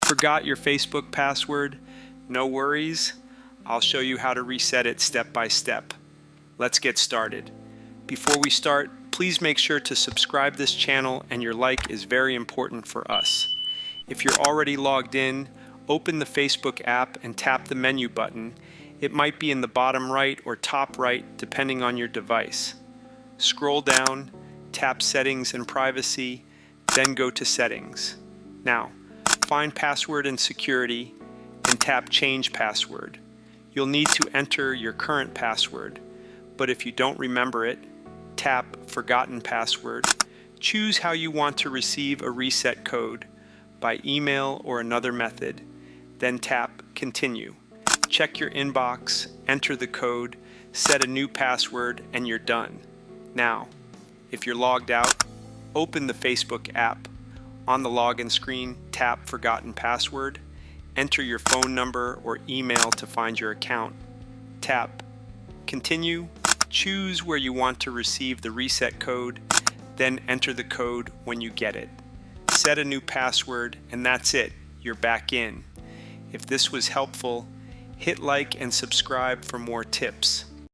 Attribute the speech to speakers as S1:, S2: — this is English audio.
S1: Forgot your Facebook password? No worries. I'll show you how to reset it step by step. Let's get started. Before we start, please make sure to subscribe this channel, and your like is very important for us. If you're already logged in, open the Facebook app and tap the menu button. It might be in the bottom right or top right depending on your device. Scroll down, tap Settings and Privacy, then go to Settings. Now, find Password and Security and tap Change Password. You'll need to enter your current password, but if you don't remember it, tap Forgotten Password. Choose how you want to receive a reset code, by email or another method, then tap Continue. Check your inbox, enter the code, set a new password, and you're done. Now, if you're logged out, open the Facebook app. On the login screen, tap Forgotten Password. Enter your phone number or email to find your account. Tap Continue. Choose where you want to receive the reset code, then enter the code when you get it. Set a new password, and that's it. You're back in. If this was helpful, hit like and subscribe for more tips.